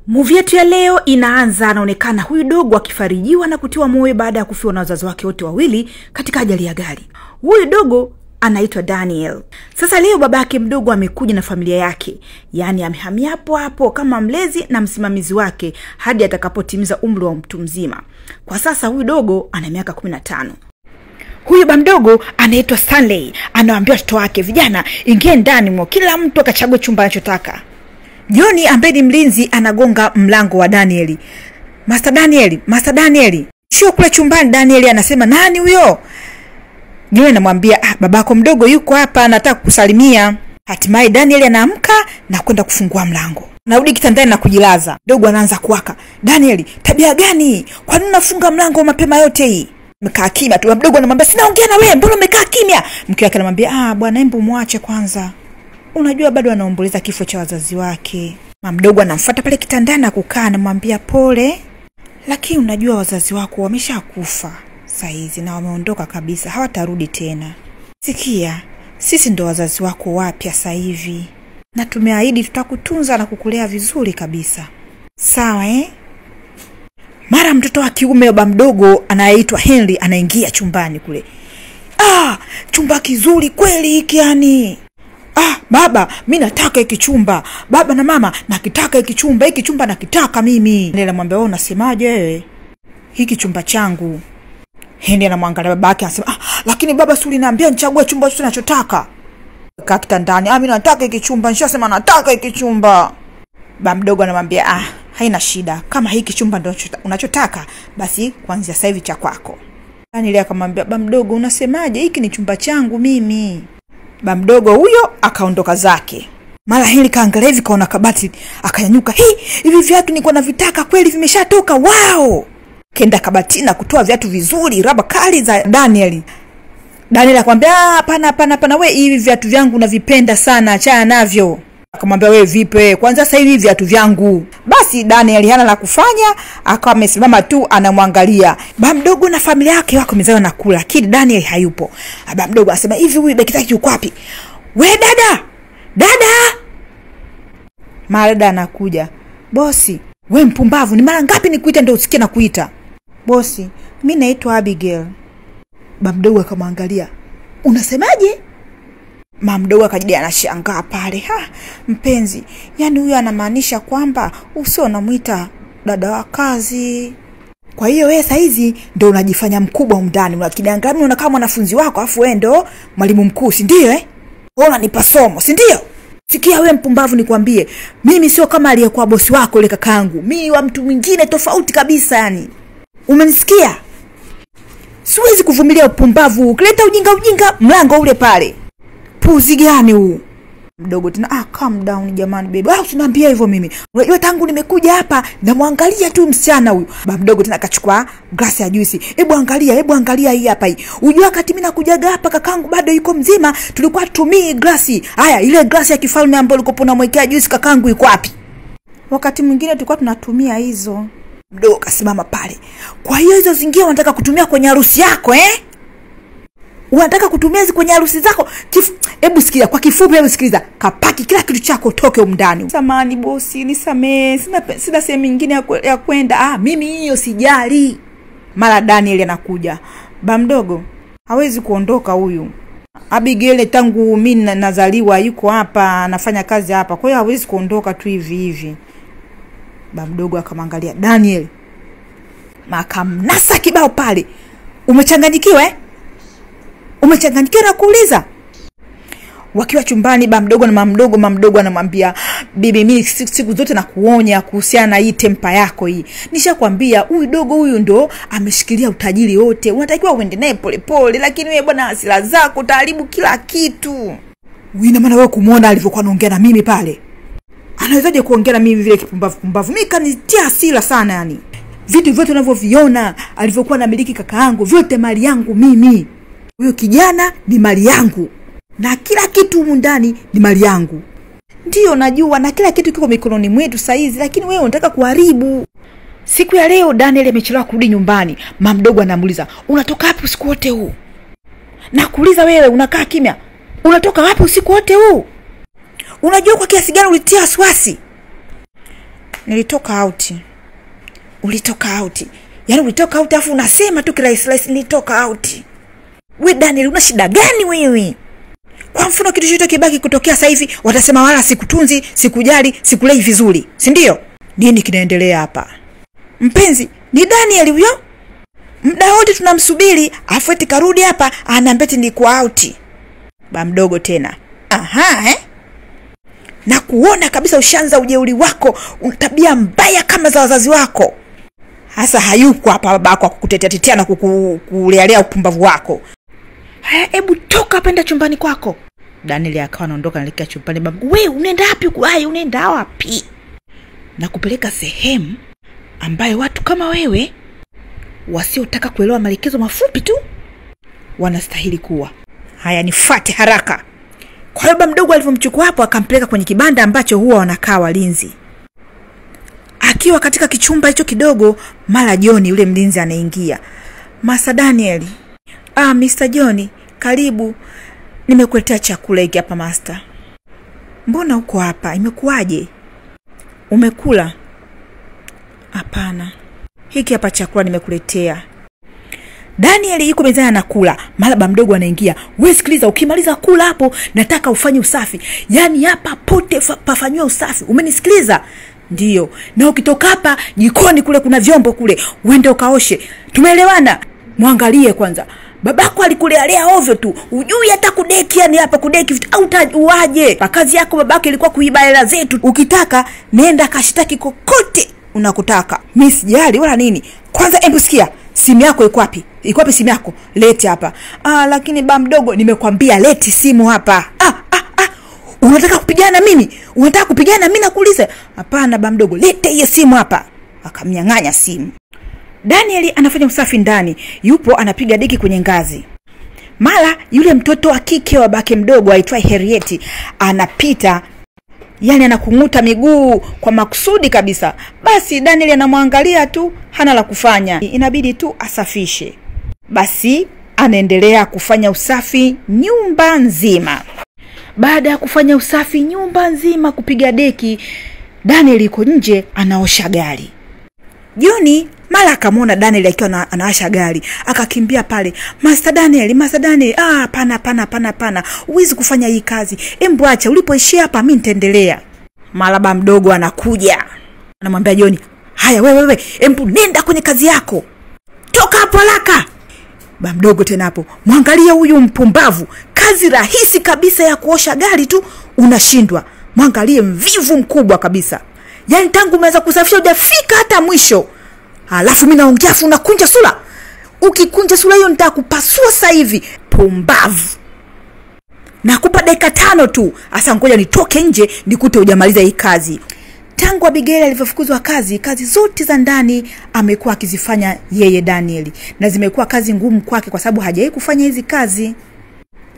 Movie yetu ya leo inaanza, anaonekana huyu dogo akifarijiwa na kutiwa moyo baada ya kufiwa na wazazi wake wote wawili katika ajali ya gari. Huyu dogo anaitwa Daniel. Sasa leo babake mdogo amekuja na familia yake, yani amehamia hapo hapo kama mlezi na msimamizi wake hadi atakapotimiza umri wa mtu mzima. Kwa sasa huyu dogo ana miaka 15. Huyu bamdogo anaitwa Stanley, anawaambia watoto wake, vijana ingie ndani mwa kila mtu akachague chumba anachotaka. Johnny ambaye ni mlinzi anagonga mlango wa Danieli. Master Danieli, sio kule chumbani. Danieli anasema, nani huyo? Johnny anamwambia, babako mdogo yuko hapa, anataka kukusalimia. Hatimaye Danieli anaamka na kwenda kufungua mlango. Narudi kitandani na kujilaza. Dogo anaanza kuwaka, Danieli, tabia gani? Kwa nini unafunga mlango mapema yote hii? Mkaa kimya tu. Mdogo anamwambia, sinaongea na wewe, mbona umekaa kimya? Mke wake anamwambia, bwana hebu muache kwanza. Unajua bado anaomboleza kifo cha wazazi wake. Mdogo anamfuata pale kitandani na kukaa, anamwambia pole, lakini unajua wazazi wako wameshakufa saizi na wameondoka kabisa, hawatarudi tena. Sikia, sisi ndo wazazi wako wapya sasa hivi, na tumeahidi tutakutunza na kukulea vizuri kabisa. Sawa Mara mtoto wa kiume wa mdogo anaitwa Henry anaingia chumbani kule. Chumba kizuri kweli hiki yani. Baba, mimi nataka hiki chumba. Baba na mama, nakitaka hiki chumba. Hiki chumba nakitaka mimi. Nile anamwambia, unasemaje wewe? Hiki chumba changu. Henry anamwangalia babake anasema, lakini baba si uliniambia nichague chumba chote ninachotaka. Kaa kitandani. Mimi nataka hiki chumba. Nishasema nataka hiki chumba. Baba mdogo anamwambia, haina shida. Kama hiki chumba ndio unachotaka, basi kuanzia sasa hivi cha kwako. Nile akamwambia, baba mdogo unasemaje? Hiki ni chumba changu mimi. Baba mdogo huyo akaondoka zake. Mara Henry kaangalia hivi kaona kabati, akanyanyuka. Hivi viatu nilikuwa navitaka kweli vimeshatoka. Wow! Kenda kabati na kutoa viatu vizuri, raba kali za Daniel. Daniel akamwambia, hapana wewe, hivi viatu vyangu navipenda sana, achana navyo. Akamwambia, wewe vipi? Kwanza sasa hivi viatu vyangu. Basi Daniel hana la kufanya, akawa amesimama tu anamwangalia. Baba mdogo na familia yake wako mezani na kula, lakini Daniel hayupo. Baba mdogo anasema, hivi huyu beki yake yuko wapi? We dada! Mara anakuja. Bosi, we mpumbavu, ni mara ngapi nikuita ndio usikie na kuita? Bosi, mimi naitwa Abigail. Baba mdogo akamwangalia. Unasemaje? Mama mdogo akajidia anashangaa pale. Mpenzi, yani huyu anamaanisha kwamba usio unamuita dada wa kazi. Kwa hiyo wewe sasa hizi ndio unajifanya mkubwa ndani, unakidangamia unaona kama mwanafunzi wako, afu wewe ndio mwalimu mkuu, si ndio unanipa somo, si ndio? Sikia wewe mpumbavu, nikwambie, mimi sio kama aliyekuwa bosi wako ile kakaangu. Mimi wa mtu mwingine tofauti kabisa yani. Umenisikia? Siwezi kuvumilia upumbavu. Ukileta ujinga mlango ule pale. Puzi gani huu? Mdogo tena, calm down jamani baby. Usiniambie hivyo mimi. Unajua tangu nimekuja hapa namwangalia tu msichana huyu. Baba mdogo tena akachukua glasi ya juice. Hebu angalia hii hapa hii. Unajua wakati mimi nakujaga hapa kakangu bado yuko mzima, tulikuwa tutumii glasi. Haya, ile glasi ya kifalme ambayo ulikopo unamwekea juice kakangu iko wapi? Wakati mwingine tulikuwa tunatumia hizo. Mdogo kasimama pale. Kwa hiyo hizo zingine unataka kutumia kwenye harusi yako Unataka kutumia hizo kwenye harusi zako? Hebu sikia kwa kifupi, hebu sikiliza. Kapaki kila kitu chako toke umndani. Samani bosi, nisamee. Sina sehemu nyingine ya kwenda. Mimi hiyo sijali. Mara Daniel anakuja. Baba mdogo, hawezi kuondoka huyu. Abigail tangu mimi nazaliwa yuko hapa, anafanya kazi hapa. Kwa hiyo hawezi kuondoka tu hivi. Baba mdogo akamwangalia Daniel. Makamnasa kibao pale. Umechanganyikiwa Umechanganyikiwa na kuuliza? Wakiwa chumbani baba mdogo na mama mdogo anamwambia, bibi mimi siku zote na kuonya kuhusiana na hii tempa yako hii. Nishakwambia huyu dogo huyu ndo ameshikilia utajiri wote. Unatakiwa uende naye polepole, lakini wewe bwana hasira zako utaharibu kila kitu. Ina maana wewe kumuona alivyokuwa anaongea na mimi pale? Anawezaje kuongea na mimi vile kipumbavu? Mimi kanitia hasira sana yani. Vitu vyote unavyoviona alivyokuwa anamiliki kakaangu, vyote mali yangu mimi. Huyo kijana ni mali yangu. Na kila kitu humu ndani ni mali yangu. Ndio najua na kila kitu kiko mikononi mwetu saizi, lakini wewe unataka kuharibu. Siku ya leo Daniel amechelewa kurudi nyumbani. Mama mdogo anamuuliza, "Unatoka wapi usiku wote huu?" Na kuuliza wewe unakaa kimya. "Unatoka wapi usiku wote huu? Unajua kwa kiasi gani ulitia wasiwasi?" Nilitoka out. Ulitoka out. Yaani ulitoka out afu unasema tu kirahisi nilitoka out. We Daniel, una shida gani wewe? Kwa mfano kitu chochote kibaki kutokea sasa hivi watasema wala sikutunzi, sikujali, sikulei vizuri. Si ndio? Nini kinaendelea hapa? Mpenzi, ni Daniel huyo? Muda wote tunamsubiri, afu eti karudi hapa anaambia eti niko out. Ba mdogo tena. Aha, na kuona kabisa ushanza ujeuri wako, tabia mbaya kama za wazazi wako. Hasa hayuko hapa babako kukutetea na kukulealea upumbavu wako. Haya, hebu toka penda chumbani kwako. Daniel akawa anaondoka anaelekea chumbani. Babu, wewe unaenda wapi? Hai, unaenda wapi? Na kupeleka sehemu ambayo watu kama wewe wasiotaka kuelewa maelekezo mafupi tu wanastahili kuwa. Haya, nifuate haraka. Kwa hiyo baba mdogo alivyomchukua hapo akampeleka kwenye kibanda ambacho huwa wanakaa walinzi. Akiwa katika kichumba hicho kidogo, mara John yule mlinzi anaingia. Master Daniel. Mr. John, karibu. Nimekuletea chakula hiki hapa master. Mbona uko hapa? Imekuwaje? Umekula? Hapana. Hiki hapa chakula nimekuletea. Daniel yuko mezani anakula. Mara baba mdogo anaingia. Wewe sikiliza, ukimaliza kula hapo nataka ufanye usafi. Yaani hapa pote pafanywe usafi. Umenisikiliza? Ndio. Na ukitoka hapa jikoni kule kuna vyombo kule, uende ukaoshe. Tumeelewana? Muangalie kwanza. Babako alikulealea ovyo tu. Ujui hata kudeki, yani hapa kudeki au uaje. Kazi yako babake ilikuwa kuiba hela zetu. Ukitaka nenda kashitaki kokote unakutaka. Mimi sijali wala nini. Kwanza hebu sikia, simu yako iko wapi? Iko wapi simu yako? Leti hapa. Lakini baba mdogo nimekwambia leti simu hapa. Unataka kupigana mimi? Unataka kupigana mimi nakuuliza? Hapana baba mdogo, lete hiyo simu hapa. Akamnyang'anya simu. Daniel anafanya usafi ndani, yupo anapiga deki kwenye ngazi. Mara yule mtoto wa kike wa babake mdogo aitwa Harriet anapita, yani anakunguta miguu kwa makusudi kabisa. Basi Daniel anamwangalia tu, hana la kufanya, inabidi tu asafishe. Basi anaendelea kufanya usafi nyumba nzima. Baada ya kufanya usafi nyumba nzima, kupiga deki, Daniel yuko nje anaosha gari. John mara akamwona Daniel akiwa anaosha gari, akakimbia pale. Master Daniel, hapana. Uwezi kufanya hii kazi. Embu acha, ulipoishia hapa mimi nitaendelea. Mara baba mdogo anakuja. Anamwambia John, "Haya wewe, embu nenda kwenye kazi yako. Toka hapo haraka." Baba mdogo tena hapo, "Muangalia huyu mpumbavu, kazi rahisi kabisa ya kuosha gari tu unashindwa. Muangalie mvivu mkubwa kabisa. Yaani tangu umeweza kusafisha hujafika hata mwisho. Alafu mimi naongea afu unakunja sura. Ukikunja sura hiyo nitakupasua sasa hivi. Pumbavu. Nakupa dakika 5 tu. Asa ngoja nitoke nje nikute hujamaliza hii kazi." Tangu Abigail alivyofukuzwa kazi zote za ndani amekuwa akizifanya yeye Daniel, na zimekuwa kazi ngumu kwake kwa sababu hajawahi kufanya hizi kazi.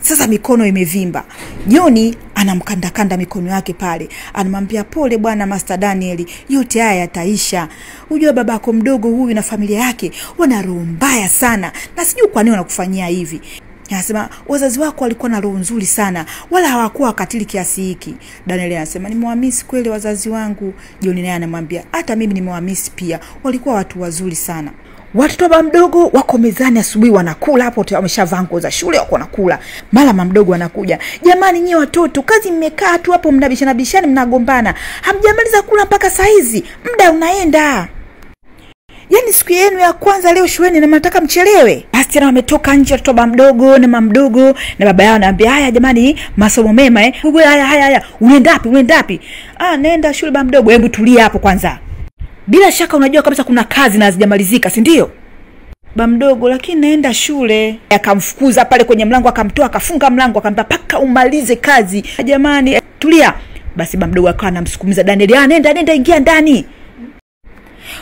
Sasa mikono imevimba. John anamkandakanda mikono yake pale. Anamwambia, "Pole bwana Master Daniel, yote haya yataisha. Unajua babako mdogo huyu na familia yake wana roho mbaya sana. Na sijui kwa nini wanakufanyia hivi." Anasema, "Wazazi wako walikuwa na roho nzuri sana, wala hawakuwa wakatili kiasi hiki." Daniel anasema, "Nimewamisi kweli wazazi wangu." John naye anamwambia, "Hata mimi nimewamisi pia. Walikuwa watu wazuri sana." Watoto baba mdogo wako mezani asubuhi wanakula hapo, wameshavaa nguo za shule wako wanakula. Mara mama mdogo anakuja, "Jamani nyie watoto, kazi mmekaa tu hapo mnabishana mnagombana. Hamjamaliza kula mpaka saa hizi. Muda unaenda. Yaani siku yenu ya kwanza leo shuleni na mnataka mchelewe." Basi tena wametoka nje watoto baba mdogo na mama mdogo na baba yao anaambia, "Haya jamani, masomo mema haya. Unaenda wapi? Naenda shule baba mdogo." "Hebu tulia hapo kwanza. Bila shaka unajua kabisa kuna kazi na hazijamalizika, si ndio?" "Baba mdogo, lakini naenda shule." Akamfukuza pale kwenye mlango, akamtoa, akafunga mlango, akamwambia, "Paka umalize kazi." "Jamani, tulia." Basi baba mdogo akawa anamsukumiza Daniel, "Nenda ingia ndani."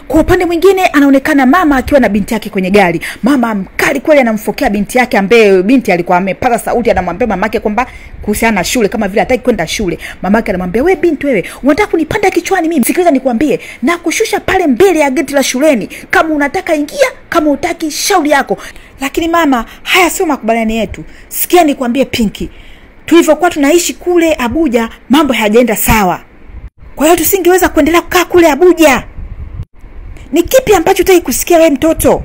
Kwa upande mwingine anaonekana mama akiwa na binti yake kwenye gari. Mama mkali kweli anamfokea binti yake, ambaye binti alikuwa amepaza sauti anamwambia mamake kwamba kuhusiana na shule, kama vile hataki kwenda shule. Mamake anamwambia, "Wewe binti wewe, unataka kunipanda kichwani mimi? Sikiliza nikwambie, na kushusha pale mbele ya geti la shuleni. Kama unataka ingia, kama utaki shauri yako." "Lakini mama, haya sio makubaliano yetu. Sikia nikwambie Pinky, tulivyokuwa tunaishi kule Abuja mambo hayajaenda sawa." Kwa hiyo tusingeweza kuendelea kukaa kule Abuja. Ni kipi ambacho hutaki kusikia wewe mtoto?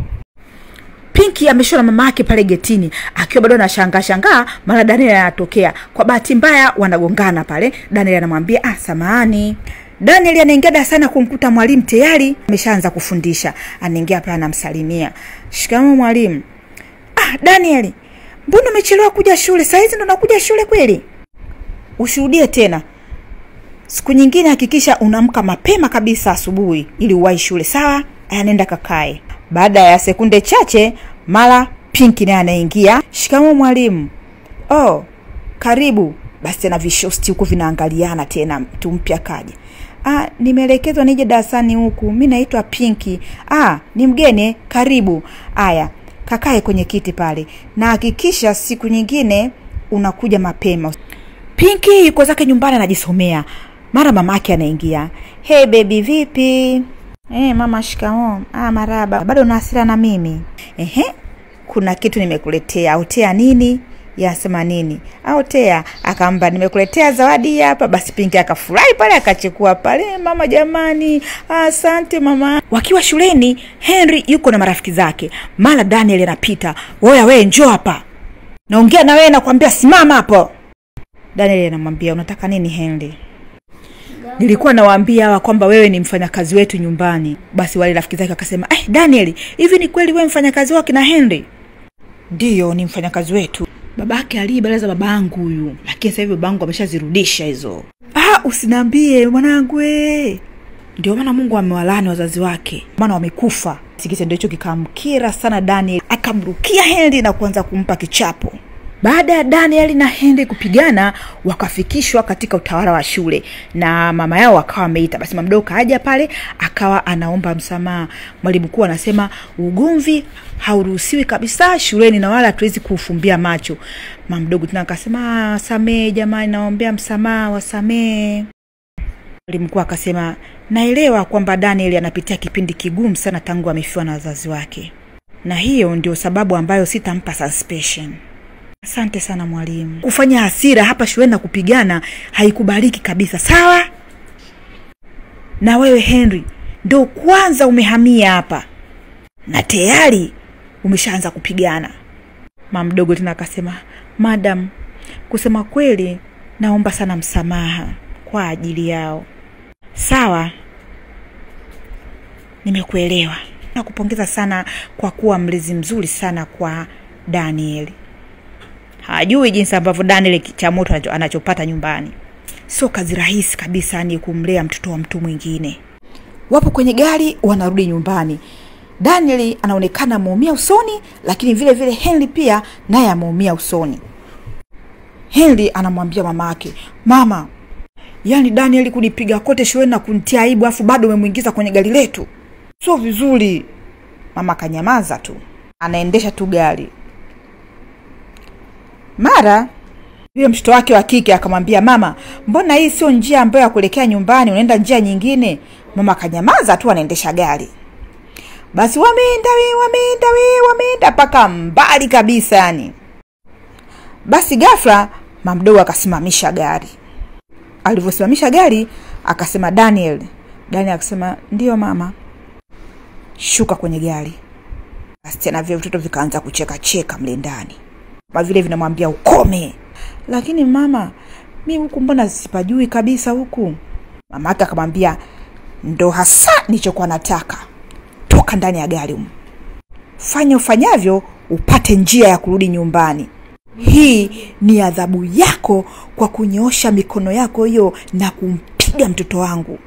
Pinky ameshona mama yake pale getini, akiwa bado anashangaa mara Daniel anatokea. Kwa bahati mbaya wanagongana pale. Daniel anamwambia, samahani. Daniel anaingia darasani kumkuta mwalimu tayari ameshaanza kufundisha. Anaingia pale anamsalimia. Shikamoo mwalimu. Daniel, mbona umechelewa kuja shule? Saa hizi ndo unakuja shule kweli? Usirudie tena. Siku nyingine hakikisha unaamka mapema kabisa asubuhi ili uwahi shule, sawa? Nenda kakae. Baada ya sekunde chache mara Pinky naye anaingia. Shikamoo mwalimu. Karibu. Basi tena vishosti huko vinaangaliana tena, mtu mpya kaja. Nimeelekezwa nije darasani huku. Mimi naitwa Pinky. Ni mgeni, karibu. Aya, kakae kwenye kiti pale. Na hakikisha siku nyingine unakuja mapema. Pinky yuko zake nyumbani anajisomea. Mara mamake anaingia. Hey baby, vipi? Mama shikamoo. Maraba. Bado una hasira na mimi? Kuna kitu nimekuletea. Autea nini? Yasema nini? Autea. Akamba nimekuletea zawadi hapa. Basi Pinky akafurahi pale akachukua pale. Mama jamani, asante mama. Wakiwa shuleni, Henry yuko na marafiki zake. Mara Daniel anapita. Wewe njoo hapa. Naongea na wewe, nakwambia simama hapo. Daniel anamwambia, unataka nini Henry? Nilikuwa nawaambia hawa kwamba wewe ni mfanyakazi wetu nyumbani. Basi wale rafiki zake akasema, Daniel, hivi ni kweli wewe mfanyakazi wake na Henry? Ndio, ni mfanyakazi wetu. Babake alibeleza babangu huyu, lakini sasa hivi babangu ameshazirudisha hizo. Usiniambie mwanangu wewe. Ndio maana Mungu amewalaani wazazi wake, maana wamekufa. Kitendo hicho kikamkira sana Daniel, akamrukia Henry na kuanza kumpa kichapo. Baada ya Daniel na Henry kupigana, wakafikishwa katika utawala wa shule na mama yao akawa ameita. Basi mama mdogo kaja pale akawa anaomba msamaha. Mwalimu mkuu anasema ugomvi hauruhusiwi kabisa shuleni na wala hatuwezi kufumbia macho. Mama mdogo tena akasema, samee jamani, naombea msamaha, wasamee. Mwalimu mkuu akasema, naelewa kwamba Daniel anapitia kipindi kigumu sana tangu amefiwa na wazazi wake, na hiyo ndio sababu ambayo sitampa suspension. Asante sana mwalimu. Kufanya hasira hapa shuleni na kupigana haikubaliki kabisa, sawa? Na wewe Henry, ndio kwanza umehamia hapa na tayari umeshaanza kupigana. Mama mdogo tena akasema, madam, kusema kweli naomba sana msamaha kwa ajili yao. Sawa, nimekuelewa. Nakupongeza sana kwa kuwa mlezi mzuri sana kwa Daniel. Hajui jinsi ambavyo Daniel kichamoto anachopata nyumbani. Sio kazi rahisi kabisa ni kumlea mtoto wa mtu mwingine. Wapo kwenye gari wanarudi nyumbani. Daniel anaonekana ameumia usoni, lakini vile vile Henry pia naye ameumia usoni. Henry anamwambia mamake, mama, yani Daniel kunipiga kote shuleni na kunitia aibu afu bado umemuingiza kwenye gari letu. Sio vizuri. Mama kanyamaza tu. Anaendesha tu gari. Mara yule mtoto wake wa kike akamwambia, mama, mbona hii sio njia ambayo ya kuelekea nyumbani, unaenda njia nyingine? Mama kanyamaza tu, anaendesha gari. Basi wameenda paka mbali kabisa yani. Basi ghafla mama mdogo akasimamisha gari. Alivyosimamisha gari akasema, Daniel akasema, ndio mama. Shuka kwenye gari. Basi tena vile vitoto vikaanza kucheka mle ndani. Kwa vile vinamwambia ukome. Lakini mama, mimi huku mbona sipajui kabisa huku? Mama yake akamwambia, ndo hasa nilichokuwa nataka. Toka ndani ya gari. Fanya ufanyavyo upate njia ya kurudi nyumbani. Hii ni adhabu yako kwa kunyoosha mikono yako hiyo na kumpiga mtoto wangu.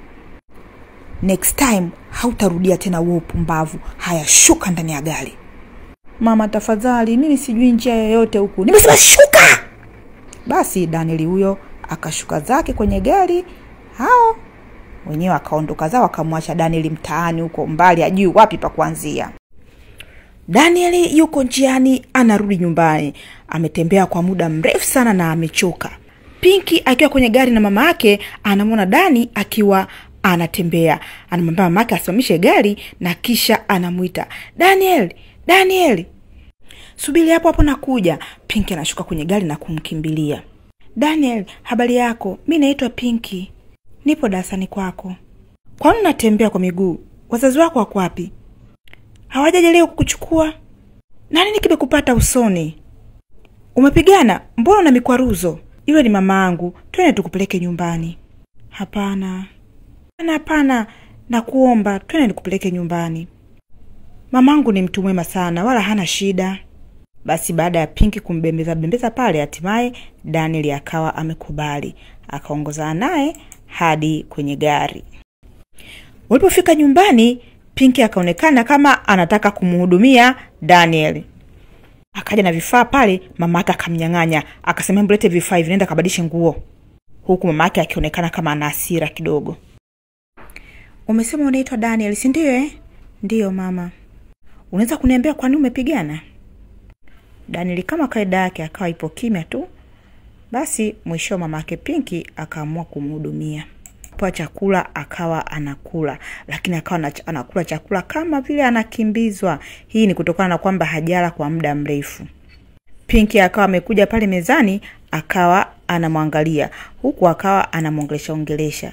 Next time hautarudia tena wewe upumbavu. Haya, shuka ndani ya gari. Mama tafadhali, mimi sijui njia yoyote huku. Nimesema shuka. Basi Daniel huyo akashuka zake kwenye gari. Hao wenyewe akaondoka zao, akamwacha Daniel mtaani huko mbali, ajui wapi pa kuanzia. Daniel yuko njiani anarudi nyumbani. Ametembea kwa muda mrefu sana na amechoka. Pinky akiwa kwenye gari na mama yake anamwona Dani akiwa anatembea. Anamwambia mama yake asimamishe gari na kisha anamuita, Daniel, subiri hapo nakuja. Pinky anashuka kwenye gari na kumkimbilia. Daniel, habari yako? Mimi naitwa Pinky. Nipo darasani kwako. Kwa nini unatembea kwa miguu? Wazazi wako wako wapi? Hawajaje leo kukuchukua? Nani kimekupata usoni? Umepigana? Mbona una mikwaruzo? Yule ni mamaangu. Twende tukupeleke nyumbani. Hapana. Hapana. Nakuomba, twende nikupeleke nyumbani. Mamangu ni mtu mwema sana, wala hana shida. Basi baada ya Pinky kumbembeza pale, hatimaye Daniel akawa amekubali. Akaongozana naye hadi kwenye gari. Walipofika nyumbani, Pinky akaonekana kama anataka kumhudumia Daniel. Akaja na vifaa pale, mamake akamnyang'anya. Akasema mlete vifaa hivi, nenda kabadilishe nguo. Huku mamake akionekana kama ana hasira kidogo. Umesema unaitwa Daniel, si ndio? Ndio mama. Unaweza kuniambia kwa nini umepigana? Daniel kama kaida yake akawa ipo kimya tu. Basi mwisho mamake Pinky akaamua kumhudumia. Kwa chakula akawa anakula, lakini akawa anakula chakula kama vile anakimbizwa. Hii ni kutokana na kwamba hajala kwa muda mrefu. Pinky akawa amekuja pale mezani, akawa anamwangalia, huku akawa anamuongelesha.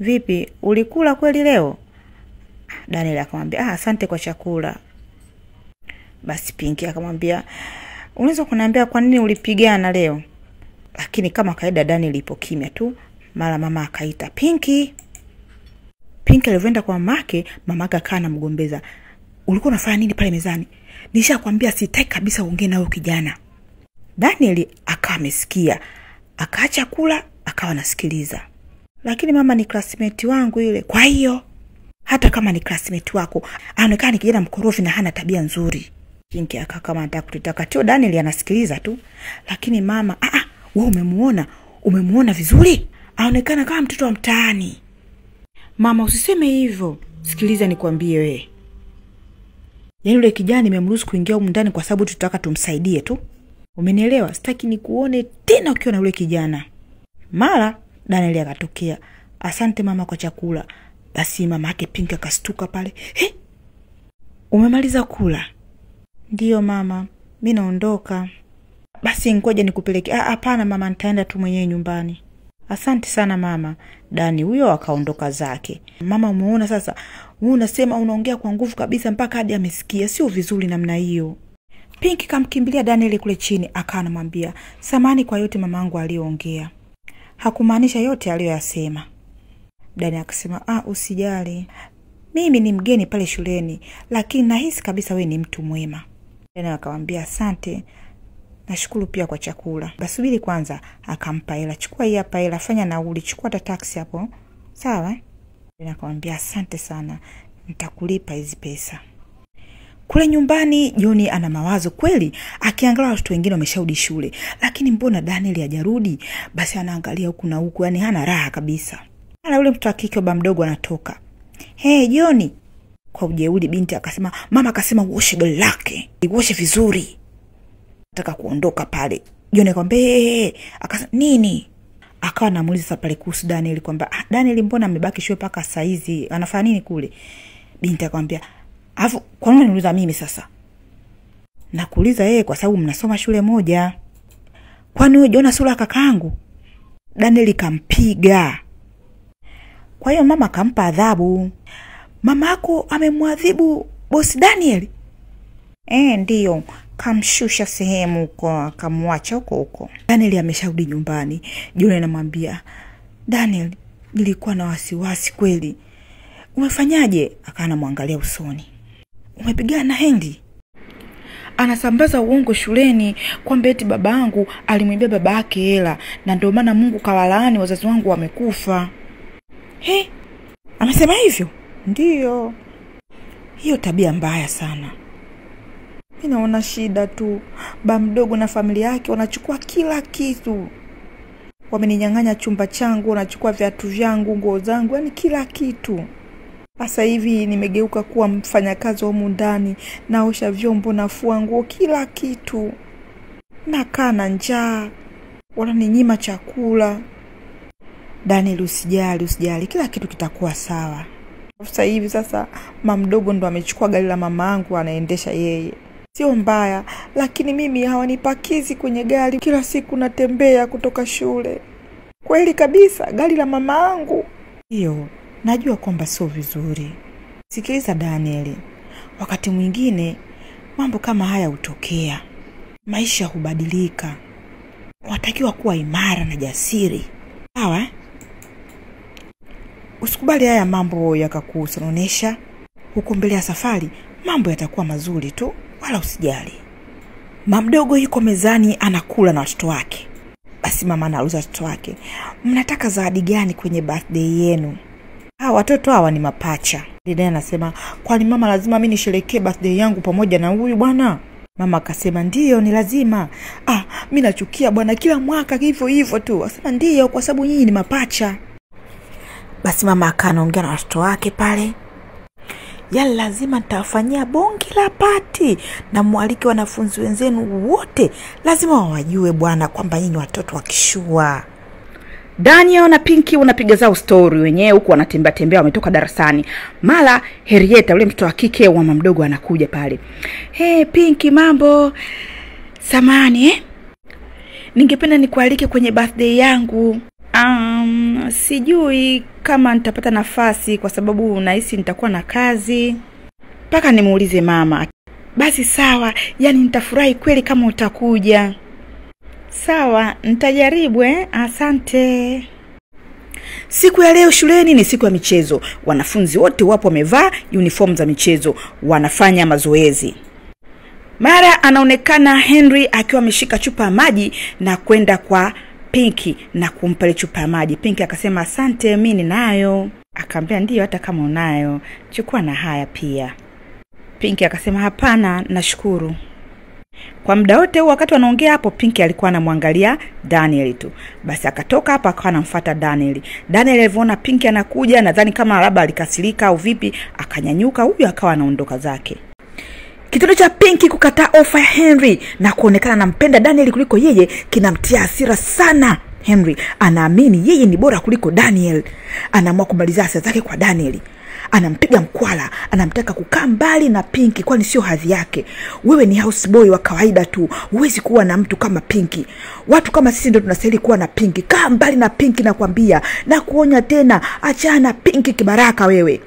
Vipi, ulikula kweli leo? Daniel akamwambia, asante kwa chakula. Basi Pinky akamwambia, unaweza kuniambia kwa nini ulipigana leo? Lakini kama kaida Daniel ipo kimya tu. Mara mama akaita Pinky. Pinky alivyoenda kwa mamake akawa anamgombeza. Ulikuwa unafanya nini pale mezani? Nishakwambia sitaki kabisa uongee na huyo kijana. Daniel akawa amesikia, akaacha kula, akawa anasikiliza. Lakini mama ni classmate wangu ile. Kwa hiyo hata kama ni classmate wako, anaonekana kijana mkorofi na hana tabia nzuri. Pinky akawa kama anataka kutaka tio. Daniel anasikiliza tu. Lakini mama, wewe umemuona vizuri? Aonekana kama mtoto wa mtaani. Mama, usiseme hivyo. Sikiliza nikwambie wewe. Yaani yule kijana nimemruhusu kuingia huko ndani kwa sababu tutaka tumsaidie tu. Umenielewa? Sitaki nikuone tena ukiwa na yule kijana. Mara Daniel akatokea. Asante mama kwa chakula. Basi mama yake Pinky akastuka pale. Umemaliza kula? Ndio mama, mimi naondoka. Basi ngoja nikupeleke. Hapana mama, nitaenda tu mwenyewe nyumbani. Asante sana mama. Dani huyo akaondoka zake. Mama, umeona sasa? Wewe unasema unaongea kwa nguvu kabisa mpaka hadi amesikia. Sio vizuri namna hiyo. Pinky kamkimbilia Daniel kule chini, akawa anamwambia, "Samahani kwa yote mamangu aliyoongea. Hakumaanisha yote aliyoyasema." Dani akasema, usijali. Mimi ni mgeni pale shuleni, lakini nahisi kabisa wewe ni mtu mwema." Dani akamwambia, "Asante. Nashukuru pia kwa chakula." Basubiri kwanza, akampa hela. "Chukua hii hapa hela, fanya nauli, chukua taxi hapo." Sawa? Dani akamwambia, "Asante sana. Nitakulipa hizi pesa." Kule nyumbani John ana mawazo kweli, akiangalia watu wengine wamesharudi shule, lakini mbona Daniel hajarudi? Basi anaangalia huku na huku, yani hana raha kabisa. Ala, yule mtoto akike baba mdogo anatoka. John. Kwa ujeuri binti akasema, mama akasema uoshe gari lake. Uoshe vizuri. Nataka kuondoka pale. John akamwambia, akasema nini? Akawa anamuuliza pale kuhusu Daniel kwamba Daniel mbona amebaki shule paka saa hizi? Anafanya nini kule? Binti akamwambia, "Alafu kwa nini unaniuliza mimi sasa?" "Nakuuliza kwa sababu mnasoma shule moja." "Kwani wewe Jona sura kakaangu?" Daniel kampiga. Kwa hiyo mama akampa adhabu. "Mama yako amemwadhibu boss Daniel?" Ndio, kamshusha sehemu huko, akamwacha huko. Daniel amesharudi nyumbani. Jona anamwambia, "Daniel, nilikuwa na wasiwasi kweli. Umefanyaje?" Akaana muangalia usoni. "Umepigana na Henry?" "Anasambaza uongo shuleni kwamba eti babangu alimwibia babake hela na ndio maana Mungu kawalaani wazazi wangu wamekufa." Amesema hivyo? Ndio. Hiyo tabia mbaya sana. Mimi naona shida tu. Baba mdogo na familia yake wanachukua kila kitu. Wameninyang'anya chumba changu, wanachukua viatu vyangu, nguo zangu, yani kila kitu. Sasa hivi nimegeuka kuwa mfanyakazi wa ndani, naosha vyombo, nafua nguo, kila kitu. Nakaa na njaa, wananinyima chakula." "Daniel, usijali, kila kitu kitakuwa sawa. Sasa hivi mama mdogo ndo amechukua gari la mamangu anaendesha yeye. Sio mbaya, lakini mimi hawanipakizi kwenye gari. Kila siku natembea kutoka shule." "Kweli kabisa, gari la mamangu?" Hiyo, najua kwamba sio vizuri. Sikiliza Daniel, wakati mwingine mambo kama haya hutokea. Maisha hubadilika. Unatakiwa kuwa imara na jasiri. Sawa? Usikubali haya mambo yakakusononesha. Huko mbele ya safari mambo yatakuwa mazuri tu, wala usijali. Mama mdogo yuko mezani anakula na watoto wake. Basi mama anauliza watoto wake, "Mnataka zawadi gani kwenye birthday yenu?" Watoto hawa ni mapacha. Dada anasema, "Kwani mama lazima mimi nisherehekee birthday yangu pamoja na huyu bwana?" Mama akasema, "Ndio, ni lazima." Mimi nachukia bwana, kila mwaka hivyo hivyo tu." Akasema, "Ndio, kwa sababu nyinyi ni mapacha." Basi mama akaongea na watoto wake pale. Lazima nitawafanyia bonge la party na mwalike wanafunzi wenzenu wote. Lazima wajue bwana kwamba nyinyi watoto wa kishua. Daniel na Pinky wanapiga zao story wenyewe huko, wanatembea tembea, wametoka darasani. Mara Henrietta yule mtoto wa kike wa mama mdogo anakuja pale. Pinky, mambo? Samani, ningependa nikualike kwenye birthday yangu. Sijui kama nitapata nafasi kwa sababu nahisi nitakuwa na kazi. Paka nimuulize mama. Basi sawa, nitafurahi kweli kama utakuja. Sawa, nitajaribu. Asante. Siku ya leo shuleni ni siku ya michezo. Wanafunzi wote wapo wamevaa uniform za michezo, wanafanya mazoezi. Mara anaonekana Henry akiwa ameshika chupa ya maji na kwenda kwa Pinky na kumpa ile chupa ya maji. Pinky akasema, "Asante, mimi ninayo." Akamwambia, "Ndio, hata kama unayo, chukua na haya pia." Pinky akasema, "Hapana, nashukuru." Kwa muda wote wakati wanaongea hapo, Pinky alikuwa anamwangalia Daniel tu. Basi akatoka hapa akawa anamfuata Daniel. Daniel alipoona Pinky anakuja, nadhani kama labda alikasirika au vipi, akanyanyuka huyo akawa anaondoka zake. Kitendo cha Pinky kukataa ofa ya Henry na kuonekana anampenda Daniel kuliko yeye kinamtia hasira sana. Henry anaamini yeye ni bora kuliko Daniel. Anaamua kumaliza hasira zake kwa Daniel. Anampiga mkwala, anamtaka kukaa mbali na Pinky kwani sio hadhi yake. Wewe ni houseboy wa kawaida tu, huwezi kuwa na mtu kama Pinky. Watu kama sisi ndio tunastahili kuwa na Pinky. Kaa mbali na Pinky nakwambia, na kuonya tena, achana Pinky kibaraka wewe.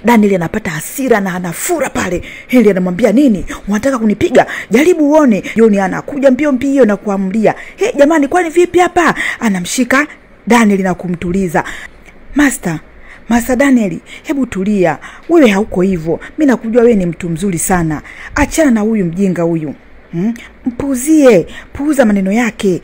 Daniel anapata hasira na anafura pale. Henry anamwambia, "Nini? Unataka kunipiga? Jaribu uone." Joni anakuja mbio na kuamlia, "Jamani, kwani vipi hapa?" Anamshika Daniel na kumtuliza. Master Daniel, hebu tulia. Wewe hauko hivyo. Mimi nakujua wewe ni mtu mzuri sana. Achana na huyu mjinga huyu. Puuza maneno yake.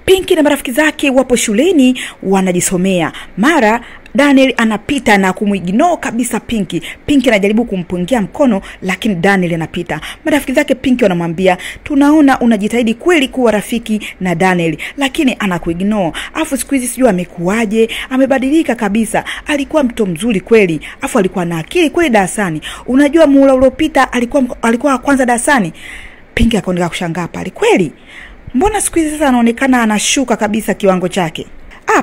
Pinky na marafiki zake wapo shuleni wanajisomea. Mara Daniel anapita na kumuignore kabisa Pinky. Pinky anajaribu kumpungia mkono lakini Daniel anapita. Marafiki zake Pinky wanamwambia, "Tunaona unajitahidi kweli kuwa rafiki na Daniel, lakini anakuignore. Afu siku hizi sijui amekuaje, amebadilika kabisa. Alikuwa mtu mzuri kweli. Afu alikuwa na akili kweli darasani. Unajua muhula uliopita alikuwa kwanza darasani." Pinky akaonekana kushangaa pale. Kweli? Mbona siku hizi sasa anaonekana anashuka kabisa kiwango chake?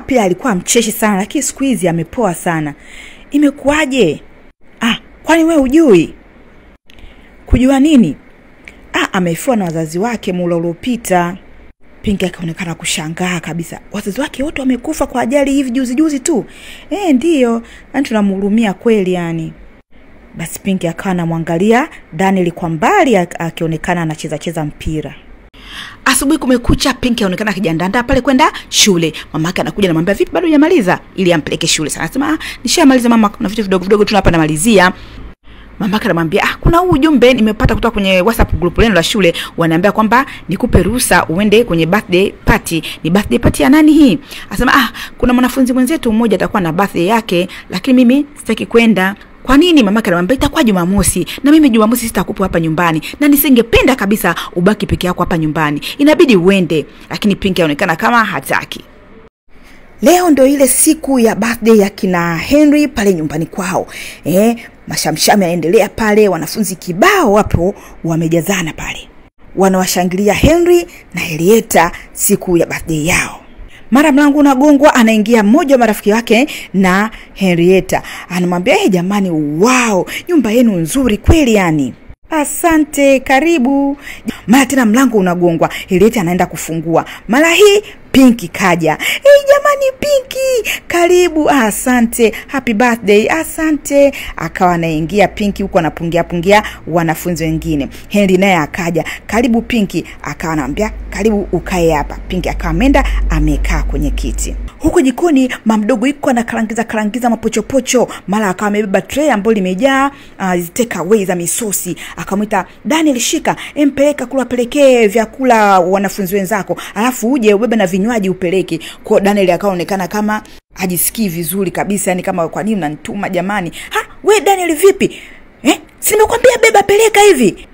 Pia alikuwa mcheshi sana lakini siku hizi amepoa sana. Imekuaje? Kwani wewe hujui? Kujua nini? Amefiwa na wazazi wake muhula uliopita. Pinky akaonekana kushangaa kabisa. Wazazi wake wote wamekufa kwa ajali hivi juzi tu? Ndio, tunamhurumia kweli yani. Basi Pinky akawa anamwangalia Daniel kwa mbali akionekana anacheza mpira. Asubuhi kumekucha, Pinky anaonekana akijiandaa pale kwenda shule. Mamake anakuja anamwambia, "Vipi, bado hujamaliza?" Ili ampeleke shule. Sana anasema, "Nishamaliza mama, kuna vitu vidogo tu hapa namalizia." Mamake anamwambia, "Kuna ujumbe nimepata kutoka kwenye WhatsApp group lenu la shule, wanaambia kwamba nikupe ruhusa uende kwenye birthday party." "Ni birthday party ya nani hii?" Anasema, "Kuna mwanafunzi mwenzetu mmoja atakuwa na birthday yake, lakini mimi sitaki kwenda." "Kwa nini?" Mamake anamwambia, "Itakuwa Jumamosi na mimi Jumamosi sitakupo hapa nyumbani na nisingependa kabisa ubaki peke yako hapa nyumbani. Inabidi uende." Lakini Pinky anaonekana kama hataki. Leo ndio ile siku ya birthday ya kina Henry pale nyumbani kwao. Mashamshami yanaendelea pale, wanafunzi kibao wapo wamejazana pale. Wanawashangilia Henry na Henrietta siku ya birthday yao. Mara mlango unagongwa, anaingia mmoja wa marafiki wake na Henrietta. Anamwambia, "Jamani, wow, nyumba yenu nzuri kweli yani." "Asante, karibu." Mara tena mlango unagongwa. Henrietta anaenda kufungua. Mara hii Pinky kaja. Jamani Pinky, karibu. Asante, happy birthday. Asante. Akawa anaingia Pinky huko anapungia wanafunzi wengine. Henry naye akaja. Karibu Pinky. Akawa anamwambia karibu ukae hapa. Pinky akaamenda amekaa kwenye kiti. Huko jikoni mamdogo yuko anakarangiza mapochopocho. Mara akawa amebeba tray ambayo limejaa take away za misosi. Akamwita Daniel, shika, empeleka kula, pelekee vyakula wanafunzi wenzako. Alafu uje ubebe na vinywaji upeleke. Kwa Daniel akaonekana kama hajisikii vizuri kabisa, yani kama kwa nini unanituma jamani? We Daniel vipi? Si nimekwambia beba peleka hivi.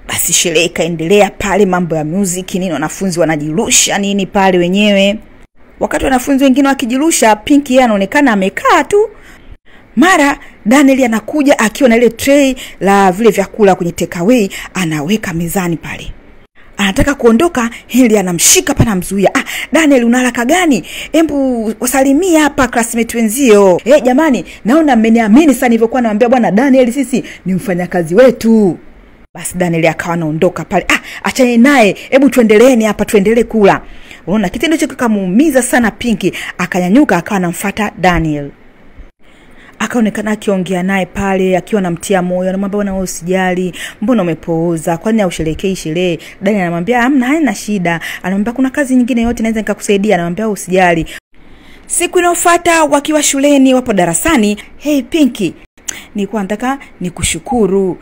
Basi sherehe ikaendelea pale, mambo ya music nini, wanafunzi wanajirusha nini pale wenyewe. Wakati wanafunzi wengine wakijirusha, Pinky yeye anaonekana amekaa tu. Mara Daniel anakuja akiwa na ile tray la vile vyakula kwenye takeaway, anaweka mezani pale. Anataka kuondoka, Henry anamshika pana anamzuia. Daniel una haraka gani? Hebu wasalimie hapa classmate wenzio. Jamani, naona mmeniamini sana nilivyokuwa naambia bwana Daniel sisi ni mfanyakazi wetu. Basi Daniel akawa anaondoka pale. Achane naye, hebu tuendeleeni hapa, tuendelee kula. Unaona kitendo hicho kikamuumiza sana Pinky, akanyanyuka akawa anamfuata Daniel. Akaonekana akiongea naye pale, akiwa anamtia moyo, anamwambia bwana wewe usijali, mbona umepooza? Kwani hausherekei sherehe? Daniel anamwambia hamna, haina shida. Anamwambia kuna kazi nyingine yote naweza nikakusaidia. Anamwambia usijali. Siku inayofuata wakiwa shuleni, wapo darasani. Hey Pinky, nilikuwa nataka nikushukuru.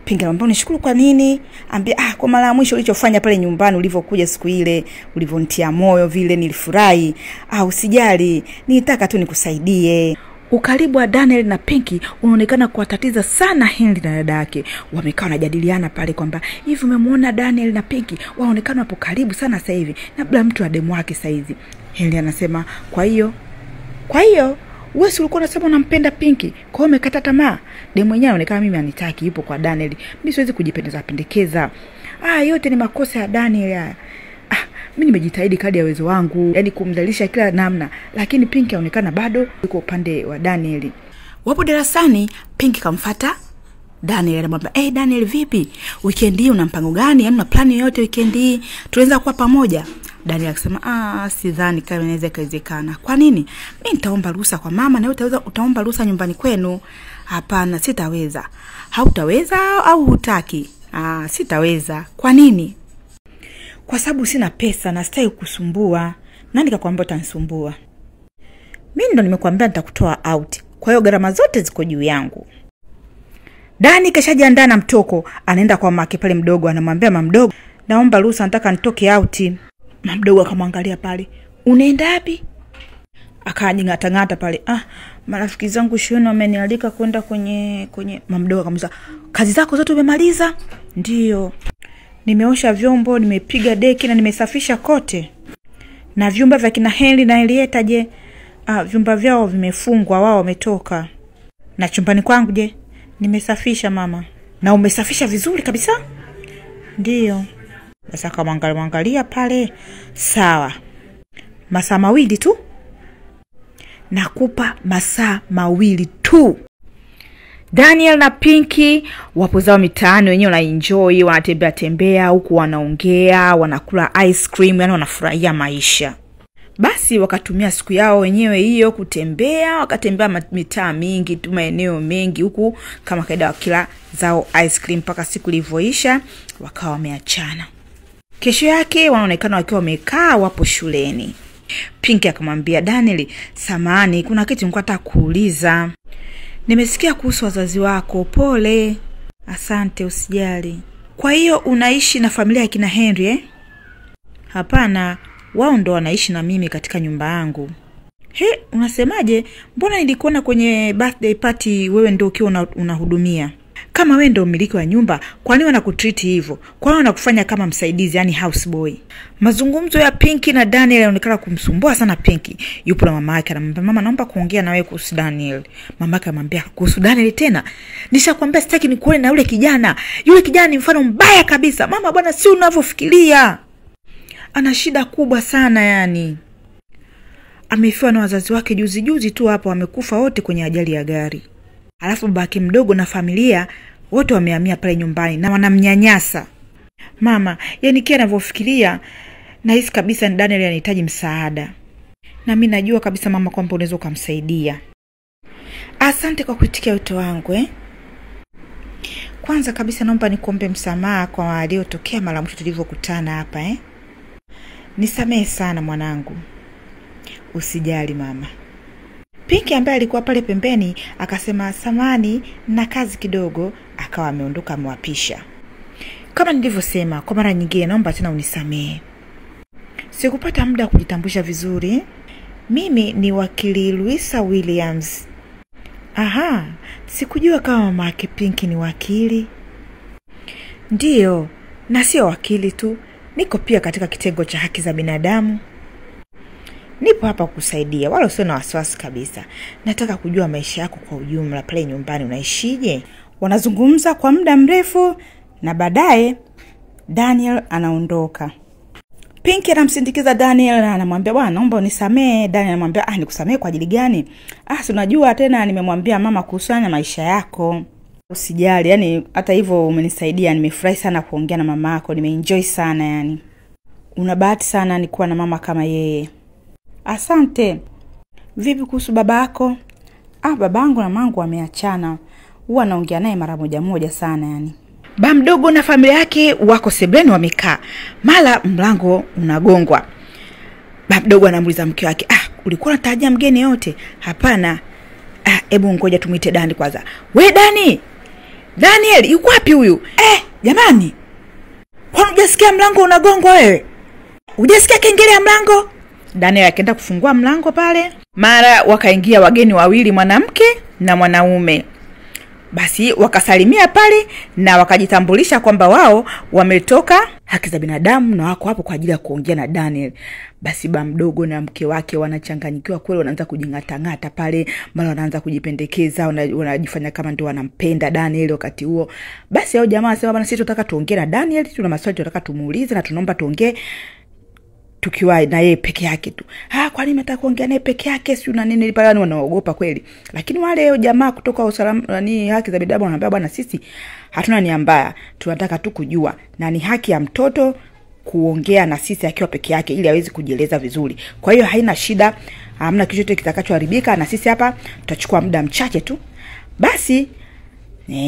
Pinky anamwambia unishukuru kwa nini? Ambia kwa mara ya mwisho ulichofanya pale nyumbani ulivyokuja siku ile, ulivonitia moyo vile, nilifurahi. Usijali, nitaka tu nikusaidie. Ukaribu wa Daniel na Pinky unaonekana kuwatatiza sana Henry na dada yake. Wamekaa wanajadiliana pale kwamba hivi umemwona Daniel na Pinky waonekana hapo karibu sana sasa hivi, na bila mtu wa demu wake sasa hivi. Henry anasema kwa hiyo wewe ulikuwa unasema unampenda Pinky, kwa hiyo umekata tamaa? Demu mwenyewe anaonekana mimi anitaki, yupo kwa Daniel. Mimi siwezi kujipendekeza. Yote ni makosa ya Daniel. Mimi nimejitahidi kadri ya uwezo wangu, yani kumdhalilisha kila namna, lakini Pinky anaonekana bado yuko upande wa Daniel. Wapo darasani, Pinky kamfuata Daniel, anamwambia Daniel vipi? Weekend hii una mpango gani? Yaani una plan yote weekend hii? Tuanza kuwa pamoja. Daniel akasema sidhani kama inaweza kuwezekana. Kwa nini? Mimi nitaomba ruhusa kwa mama, na wewe utaomba ruhusa nyumbani kwenu. Hapana, sitaweza. Hautaweza au hutaki? Sitaweza. Kwa nini? Kwa sababu sina pesa na sitaki kukusumbua. Nani kakwambia utanisumbua? Mimi ndo nimekuambia nitakutoa out. Kwa hiyo gharama zote ziko juu yangu. Dani keshajiandaa na mtoko, anaenda kwa mama pale mdogo, anamwambia mama mdogo, naomba ruhusa nataka nitoke out. Mama mdogo akamwangalia pale. Unaenda wapi? Akajingata pale. Marafiki zangu shuleni wamenialika kwenda kwenye mama mdogo akamuuliza, kazi zako zote umemaliza? Ndio. Nimeosha vyombo, nimepiga deki na nimesafisha kote. Na vyumba vya kina Henry na Elieta je? Vyumba vyao vimefungwa, wao wametoka. Na chumbani kwangu je? Nimesafisha mama. Na umesafisha vizuri kabisa? Ndio. Sasa kamwangalia pale. Sawa. Masaa mawili tu? Nakupa masaa mawili tu. Daniel na Pinky wapo zao mitaani, wenyewe wanaenjoy, wanatembea huku wanaongea, wanakula ice cream, yani wanafurahia maisha. Basi wakatumia siku yao wenyewe hiyo kutembea, wakatembea mitaa mingi, tu maeneo mengi huku kama kaida wakila zao ice cream mpaka siku ilivyoisha wakawa wameachana. Kesho yake wanaonekana wakiwa wamekaa wapo shuleni. Pinky akamwambia Daniel, samahani, kuna kitu nilikuwa nataka kuuliza. Nimesikia kuhusu wazazi wako, pole. Asante, usijali. Kwa hiyo unaishi na familia ya kina Henry Hapana, wao ndo wanaishi na mimi katika nyumba yangu. Unasemaje? Mbona nilikuona kwenye birthday party wewe ndio ukiwa unahudumia? Kama wewe ndio mmiliki wa nyumba, kwa nini wanakutreat hivyo? Kwa nini wanakufanya kama msaidizi, yani houseboy? Mazungumzo ya Pinky na Daniel yanaonekana kumsumbua sana Pinky. Yupo na mama yake, anamwambia mama naomba kuongea na wewe kuhusu Daniel. Mama yake anamwambia kuhusu Daniel tena? Nishakwambia sitaki nikuone na yule kijana. Yule kijana ni mfano mbaya kabisa. Mama bwana, si unavyofikiria. Ana shida kubwa sana yani. Amefiwa na wazazi wake juzi tu hapo, wamekufa wote kwenye ajali ya gari. Alafu babake mdogo na familia wote wamehamia pale nyumbani na wanamnyanyasa. Mama, yani kile anavyofikiria nahisi kabisa Daniel anahitaji msaada. Na mimi najua kabisa mama kwamba unaweza kumsaidia. Asante kwa kuitikia wito wangu Kwanza kabisa naomba nikuombe msamaha kwa waliotokea mara mwisho tulivyokutana hapa Nisamehe sana mwanangu. Usijali mama. Pinki ambaye alikuwa pale pembeni akasema samani na kazi kidogo, akawa ameondoka amwapisha. Kama nilivyosema, kwa mara nyingine naomba tena unisamehe. Sikupata muda kujitambulisha vizuri. Mimi ni wakili Luisa Williams. Aha, sikujua kama mama yake Pinki ni wakili. Ndiyo, na sio wakili tu, niko pia katika kitengo cha haki za binadamu. Nipo hapa kukusaidia, wala usio na wasiwasi kabisa. Nataka kujua maisha yako kwa ujumla pale nyumbani unaishije. Wanazungumza kwa muda mrefu na baadaye Daniel anaondoka. Pinki anamsindikiza Daniel na anamwambia bwana naomba unisamehe. Daniel anamwambia nikusamehe kwa ajili gani? Si unajua tena nimemwambia mama kuhusiana maisha yako. Usijali, yani hata hivyo umenisaidia, nimefurahi sana kuongea na mama yako, nimeenjoy sana yani. Una bahati sana nikuwa na mama kama yeye. Asante. Vipi kuhusu baba yako? Babangu na mamangu wameachana. Huwa naongea naye mara moja sana yani. Ba mdogo na familia yake wako sebuleni wamekaa. Mara mlango unagongwa. Ba mdogo anamuuliza mke wake, ulikuwa unatarajia mgeni yote? Hapana. Hebu ngoja tumuite Dani kwanza. We Dani! Daniel, yuko wapi huyu? Jamani. Kwani hujasikia mlango unagongwa wewe? Hujasikia kengele ya mlango? Daniel akaenda kufungua mlango pale. Mara wakaingia wageni wawili, mwanamke na mwanaume. Basi wakasalimia pale na wakajitambulisha kwamba wao wametoka haki za binadamu na wako hapo kwa ajili ya kuongea na Daniel. Basi ba mdogo na mke wake wanachanganyikiwa kweli, wanaanza kujingata-ngata pale, mara wanaanza kujipendekeza, wanajifanya kama ndio wanampenda Daniel wakati huo. Basi hao jamaa wasema bwana, sisi tunataka tuongee na Daniel, tuna maswali tunataka tumuulize na tunaomba tuongee tukiwa na yeye peke yake tu. Kwa nini mtaka kuongea naye peke yake? Si una nini pale? Wanaogopa kweli. Lakini wale jamaa kutoka usalama ni haki za binadamu wanaambia bwana, sisi hatuna nia mbaya, tunataka tu kujua na ni haki ya mtoto kuongea na sisi akiwa peke yake ili aweze kujieleza vizuri. Kwa hiyo haina shida, hamna kitu chochote kitakachoharibika na sisi hapa tutachukua muda mchache tu. Basi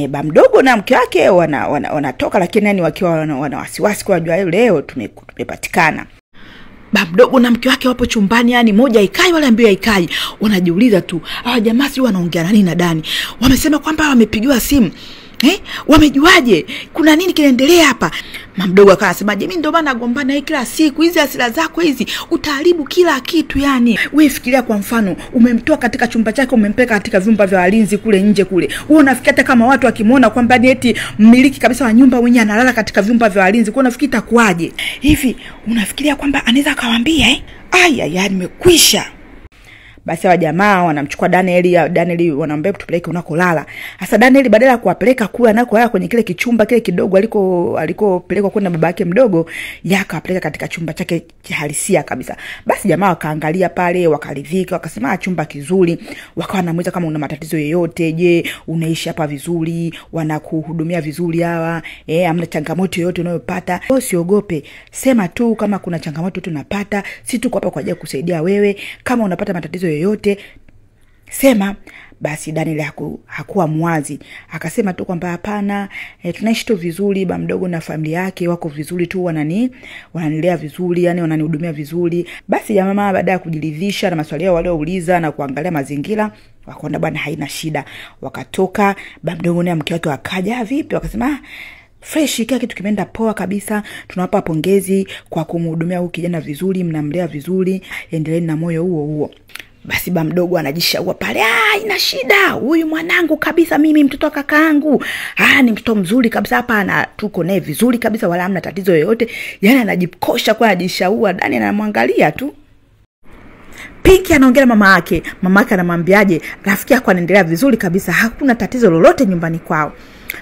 ba mdogo na mke wake wanatoka, lakini yani wakiwa wana wasiwasi kwa jua leo tumepatikana. Ba mdogo na mke wake wapo chumbani, yani moja ikai wala mbili ikai. Wanajiuliza tu, jamaa si wanaongea nani na Dani? Wamesema kwamba wamepigiwa simu. Wamejuaje? Kuna nini kinaendelea hapa? Mdogo akasema, "Je, mimi ndo maana nagombana hii kila siku, hizi hasira zako hizi utaharibu kila kitu yani. Wewe fikiria kwa mfano, umemtoa katika chumba chake umempeleka katika vyumba vya walinzi kule nje kule. Wewe unafikiria hata kama watu wakimuona kwamba ni eti mmiliki kabisa wa nyumba mwenyewe analala katika vyumba vya walinzi, kwa unafikiri itakuaje? Hivi unafikiria kwamba anaweza akawaambia nimekwisha?" Basi wa jamaa wanamchukua Daniel wanaambia tupeleke unakolala. Sasa Daniel badala ya kuwapeleka kule anakolala kwenye kile kichumba kile kidogo alikopelekwa kwenda baba yake mdogo, yakapeleka katika chumba chake cha halisia kabisa. Basi jamaa wakaangalia pale, wakaridhika, wakasema chumba kizuri. Wakawa wanamuuliza kama una matatizo yoyote, je, unaishi hapa vizuri, wanakuhudumia vizuri hawa, hamna changamoto yoyote unayopata. Usiogope, sema tu kama kuna changamoto tunapata, sisi tuko hapa kwa ajili ya kusaidia wewe. Kama unapata matatizo yoyote sema. Basi Daniel hakuwa mwazi, akasema tu kwamba hapana, tunaishi tu vizuri, ba mdogo na familia yake wako vizuri tu, wananilea vizuri, yani wananihudumia vizuri. Basi ya mama baada ya kujiridhisha na maswali yao waliouliza na kuangalia mazingira, wakaona bwana haina shida. Wakatoka, ba mdogo na mke wake wakaja, vipi? Wakasema fresh, kila kitu kimeenda poa kabisa, tunawapa pongezi kwa kumhudumia huyu kijana vizuri, mnamlea vizuri, endeleeni na moyo huo. Basi ba mdogo anajishaua pale, ina shida, huyu mwanangu kabisa, mimi mtoto wa kakaangu, ni mtoto mzuri kabisa hapa na tuko naye vizuri kabisa, wala hamna tatizo yoyote. Yani anajikosha kwa anajishaua. Dani anamwangalia tu. Pinki anaongea mama yake anamwambiaje, rafiki yako anaendelea vizuri kabisa, hakuna tatizo lolote nyumbani kwao.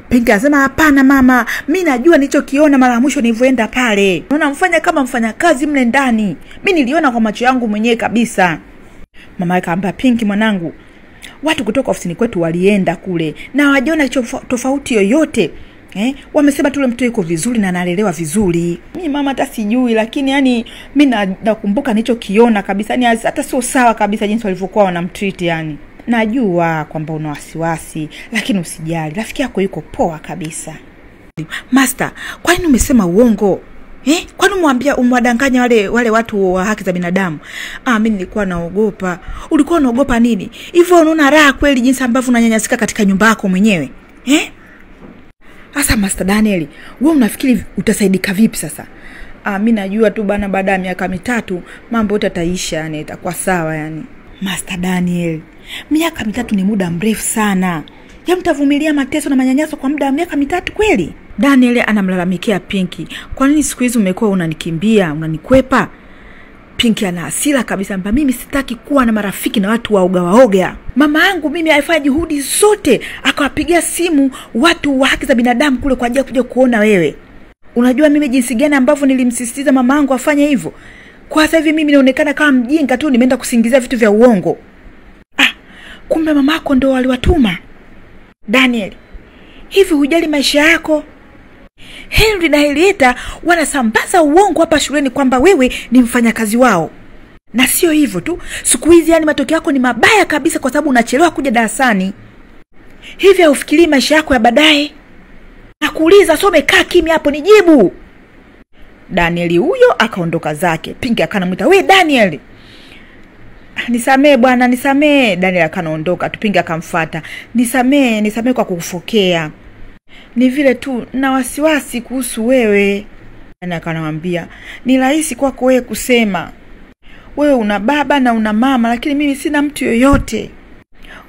Pinki anasema, hapana mama, mimi najua nilichokiona mara mwisho nilivyoenda pale. Unaona mfanya kama mfanya kazi mle ndani. Mimi niliona kwa macho yangu mwenyewe kabisa. Mama yake akamwambia, Pinki mwanangu, watu kutoka ofisini kwetu walienda kule na hawajiona tofauti yoyote. Wamesema tu yule mtoto yuko vizuri na analelewa vizuri. Mimi mama hata sijui, lakini yani mimi nakumbuka nilichokiona kabisa, yani hata sio sawa kabisa jinsi walivyokuwa wanamtreat yani. Najua kwamba una wasiwasi, lakini usijali. Rafiki yako yuko poa kabisa. Master, kwa nini umesema uongo? Kwa nini umwadanganya wale watu wa haki za binadamu? Mimi nilikuwa naogopa. Ulikuwa unaogopa nini? Hivyo unaona raha kweli jinsi ambavyo unanyanyasika katika nyumba yako mwenyewe? Sasa Master Daniel, wewe unafikiri utasaidika vipi sasa? Mimi najua tu bana, baada ya miaka 3 mambo yote yataisha, yani itakuwa sawa yani. Master Daniel, miaka 3 ni muda mrefu sana. Ya mtavumilia mateso na manyanyaso kwa muda wa miaka 3 kweli? Daniel anamlalamikia Pinky. Kwa nini siku hizi umekuwa unanikimbia, unanikwepa? Pinky ana hasira kabisa, kwamba mimi sitaki kuwa na marafiki na watu waoga. Mama yangu mimi alifanya juhudi zote, akawapigia simu watu wa haki za binadamu kule kwa ajili ya kuja kuona wewe. Unajua mimi jinsi gani ambavyo nilimsisitiza mama yangu afanye hivyo? Kwa sasa hivi mimi naonekana kama mjinga tu, nimeenda kusingizia vitu vya uongo. Kumbe mamako ndo waliwatuma. Daniel, hivi hujali maisha yako? Henry na Henrietta wanasambaza uongo hapa shuleni kwamba wewe ni mfanyakazi wao. Na sio hivyo tu, siku hizi yani matokeo yako ni mabaya kabisa kwa sababu unachelewa kuja darasani. Hivi haufikiri maisha yako ya baadaye? Nakuuliza, sio umekaa kimya hapo, nijibu. Daniel huyo akaondoka zake. Pinky akanamuita, "We Daniel." "Nisamee bwana, nisamee." Daniel akanaondoka. Pinky akamfuata, Nisamee kwa kukufokea. Ni vile tu na wasiwasi kuhusu wewe." Daniel akanamwambia, "Ni rahisi kwako wewe kusema. Wewe una baba na una mama, lakini mimi sina mtu yoyote.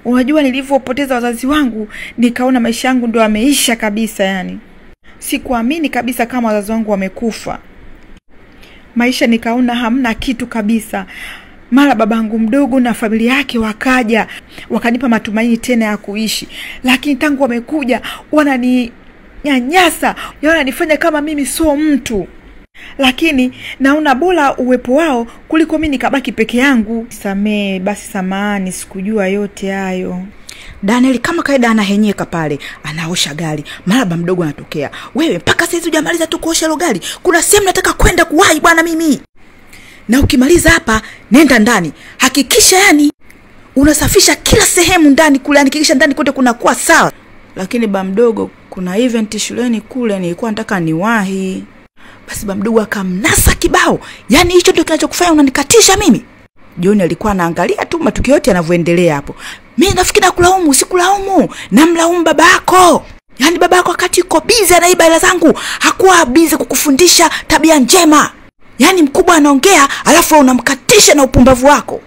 Unajua nilivyopoteza wazazi wangu, nikaona maisha yangu ndio yameisha kabisa yani. Sikuamini kabisa kama wazazi wangu wamekufa. Maisha nikaona hamna kitu kabisa. Mara babangu mdogo na familia yake wakaja, wakanipa matumaini tena ya kuishi. Lakini tangu wamekuja, wananinyanyasa, wananifanya kama mimi sio mtu. Lakini naona bora uwepo wao kuliko mimi nikabaki peke yangu." "Samee, basi samahani, sikujua yote hayo." Daniel kama kaida anahenyeka pale, anaosha gari. Mara baba mdogo anatokea, "Wewe mpaka sasa hujamaliza tu kuosha ile gari? Kuna sehemu nataka kwenda kuwahi bwana mimi. Na ukimaliza hapa, nenda ndani. Hakikisha yani unasafisha kila sehemu ndani kule, hakikisha ndani kote kunakuwa sawa." "Lakini baba mdogo, kuna event shuleni kule, nilikuwa nataka niwahi." Basi baba mdogo akamnasa kibao. "Yaani hicho ndio kinachokufanya unanikatisha mimi?" John alikuwa anaangalia tu matukio yote yanavyoendelea hapo. "Mimi nafikiri nakulaumu, usikulaumu. Namlaumu babako. Yaani babako wakati yuko busy anaiba hela zangu, hakuwa busy kukufundisha tabia njema. Yaani mkubwa anaongea, alafu unamkatisha na upumbavu wako.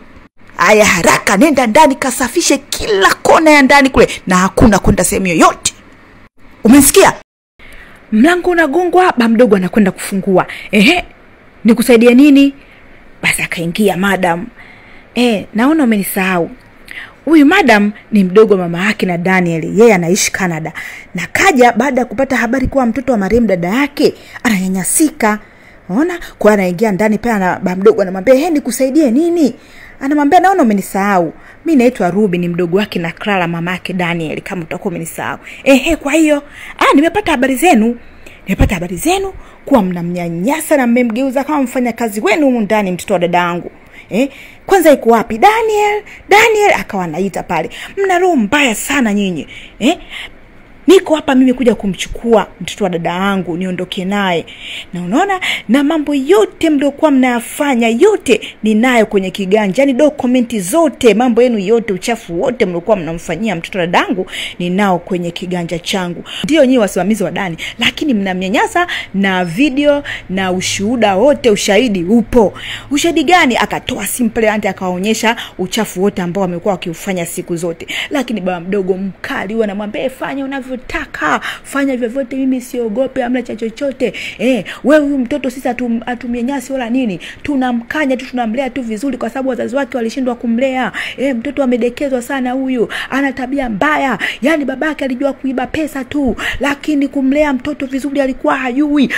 Haya haraka nenda ndani kasafishe kila kona ya ndani kule na hakuna kwenda sehemu yoyote. Umesikia?" Mlango unagongwa, baba mdogo anakwenda kufungua. "Nikusaidie nini?" Basi akaingia madam. "Naona umenisahau. Huyu madam ni mdogo mama yake na Daniel, yeye anaishi Canada. Na kaja baada ya kupata habari kuwa mtoto wa marehemu dada yake ananyanyasika. Unaona? Kwa anaingia ndani pale na baba mdogo anamwambia, "Nikusaidie nini?" Anamwambia, "Naona umenisahau. Mimi naitwa Ruby, ni mdogo wake na Clara mama yake Daniel, kama utakuwa umenisahau." Kwa hiyo, nimepata habari zenu. Nimepata habari zenu kuwa mnamnyanyasa na mmemgeuza kama mfanyakazi wenu humu ndani mtoto wa dada yangu. Kwanza iko wapi Daniel?" Akawa anaita pale. "Mna roho mbaya sana nyinyi. Niko hapa mimi kuja kumchukua mtoto wa dada yangu niondoke naye. Na unaona, na mambo yote mliokuwa mnayafanya yote ninayo kwenye kiganja. Yaani dokumenti zote, mambo yenu yote, uchafu wote mliokuwa mnamfanyia mtoto wa dadangu ninao kwenye kiganja changu. Ndio nyinyi wasimamizi wa Dani, lakini mnamnyanyasa na video na ushuhuda wote, ushahidi upo." "Ushahidi gani?" Akatoa simple anti akaonyesha uchafu wote ambao wamekuwa wakiufanya siku zote. Lakini baba mdogo mkali huwa anamwambia, "Fanya unavyotaka, fanya vyovyote, mimi siogope, amna cha chochote. Wewe huyu mtoto sisi atumnyanyasi wala nini, tunamkanya tu, tunamlea tu vizuri kwa sababu wazazi wake walishindwa kumlea. Mtoto amedekezwa sana huyu, ana tabia mbaya. Yaani babake alijua kuiba pesa tu, lakini kumlea mtoto vizuri alikuwa hajui."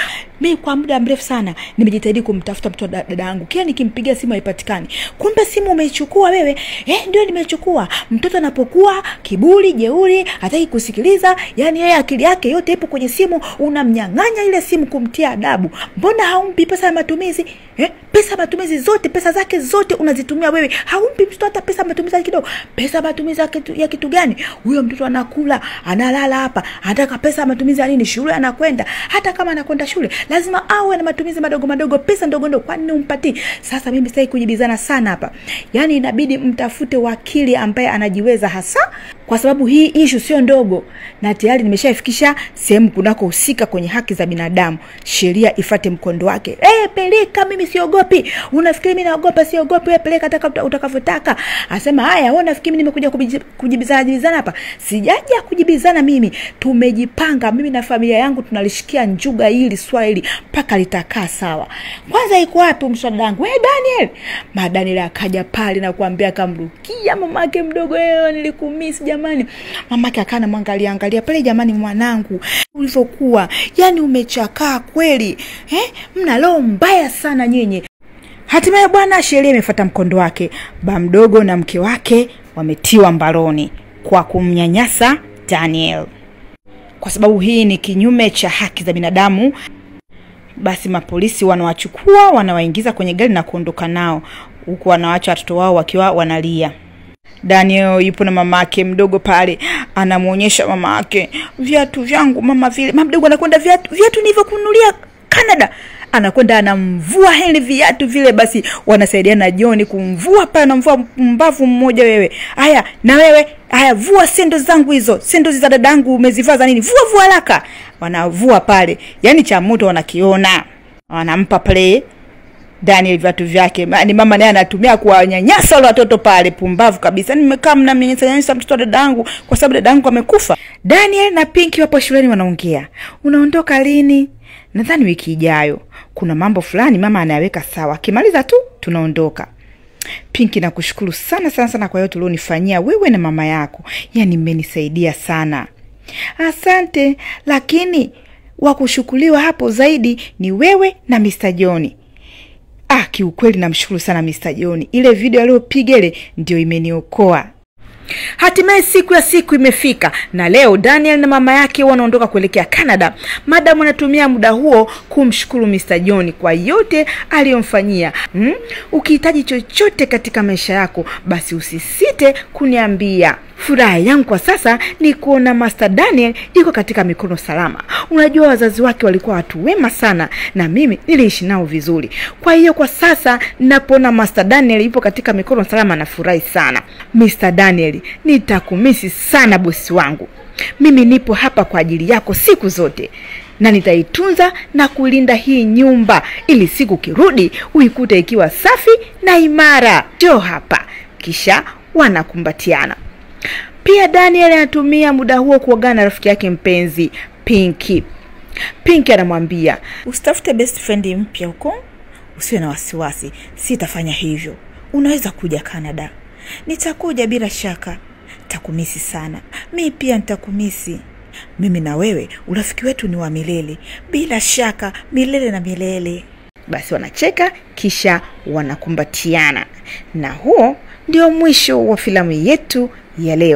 Mimi kwa muda mrefu sana nimejitahidi kumtafuta mtoto dada yangu. Kila nikimpigia simu haipatikani. Kumbe simu umeichukua wewe. Ndio nimechukua. Mtoto anapokuwa kiburi, jeuri, hataki kusikiliza, yani yeye akili yake yote ipo kwenye simu, unamnyang'anya ile simu kumtia adabu. Mbona haumpi pesa ya matumizi? Pesa ya matumizi zote, pesa zake zote unazitumia wewe. Haumpi mtoto hata pesa ya matumizi kidogo. Pesa ya matumizi ya kitu gani? Huyo mtoto anakula, analala hapa, anataka pesa ya matumizi ya nini? Shule anakwenda. Hata kama anakwenda shule, lazima awe na matumizi madogo, pesa ndogo. Kwa nini umpatii? Sasa mimi sitaki kujibizana sana hapa. Yani inabidi mtafute wakili ambaye anajiweza hasa, kwa sababu hii issue sio ndogo na tayari nimeshaifikisha sehemu kunako husika kwenye haki za binadamu. Sheria ifate mkondo wake. Peleka, mimi siogopi. Unafikiri mimi naogopa? Siogopi. Wewe peleka hata utakavyotaka. Asema haya, wewe unafikiri mimi nimekuja kujibizana hapa? Sijaja kujibizana mimi. Tumejipanga mimi na familia yangu, tunalishikia njuga hili swala hili mpaka litakaa sawa. Kwanza iko wapi mshada wangu? Wewe Daniel. Daniel akaja pale na kuambia kamrukia mamake mdogo, nilikumisi jamani. Mamake akana angalia pale, jamani mwanangu ulivyokuwa, yani umechakaa kweli. Mna roho mbaya sana nyinyi. Hatimaye bwana, sheria imefuata mkondo wake. Ba mdogo na mke wake wametiwa mbaroni kwa kumnyanyasa Daniel. Kwa sababu hii ni kinyume cha haki za binadamu, basi mapolisi wanawachukua, wanawaingiza kwenye gari na kuondoka nao, huku wanawaacha watoto wao wakiwa wanalia. Daniel yupo na mamake mdogo pale, anamuonyesha mamake, viatu vyangu mama vile. Mama mdogo anakwenda, viatu nilivyokununulia Canada. Anakwenda anamvua Henry viatu vile, basi wanasaidiana John kumvua pale, anamvua mbavu mmoja. Wewe haya, na wewe haya, vua sendo zangu hizo, sendo za dadangu umezivaa za nini? Vua haraka. Wanavua pale, yani cha moto wanakiona. Wanampa pale Daniel viatu vyake. Ni mama naye anatumia kuwanyanyasa wale watoto pale, pumbavu kabisa. Nimekaa mnamnyanyasa mtoto dadangu kwa sababu dadangu amekufa. Daniel na Pinky wapo shuleni wanaongea. Unaondoka lini? Nadhani wiki ijayo. Kuna mambo fulani mama anayaweka sawa. Kimaliza tu tunaondoka. Pinky, nakushukuru sana kwa yote ulionifanyia wewe na mama yako. Yani mmenisaidia sana. Asante, lakini wakushukuriwa hapo zaidi ni wewe na Mr. John. Kiukweli namshukuru sana Mr. John. Ile video aliyopiga ile ndio imeniokoa. Hatimaye siku imefika na leo Daniel na mama yake wanaondoka kuelekea Canada. Madam anatumia muda huo kumshukuru Mr. John kwa yote aliyomfanyia. Ukihitaji chochote katika maisha yako, basi usisite kuniambia. Furaha yangu kwa sasa ni kuona Master Daniel yuko katika mikono salama. Unajua wazazi wake walikuwa watu wema sana na mimi niliishi nao vizuri. Kwa hiyo kwa sasa ninapoona Master Daniel yupo katika mikono salama na furahi sana. Mr. Daniel, nitakumisi sana bosi wangu. Mimi nipo hapa kwa ajili yako siku zote. Na nitaitunza na kulinda hii nyumba ili siku kirudi uikute ikiwa safi na imara. Njoo hapa. Kisha wanakumbatiana. Pia Daniel anatumia muda huo kuongea na rafiki yake mpenzi Pinky. Pinky anamwambia, usitafute best friend mpya huko, usiwe na wasiwasi, sitafanya hivyo. Unaweza kuja Canada. Nitakuja bila shaka. Takumisi sana. Mimi pia nitakumisi. Mimi na wewe urafiki wetu ni wa milele. Bila shaka, milele na milele. Basi wanacheka kisha wanakumbatiana. Na huo ndio mwisho wa filamu yetu ya leo.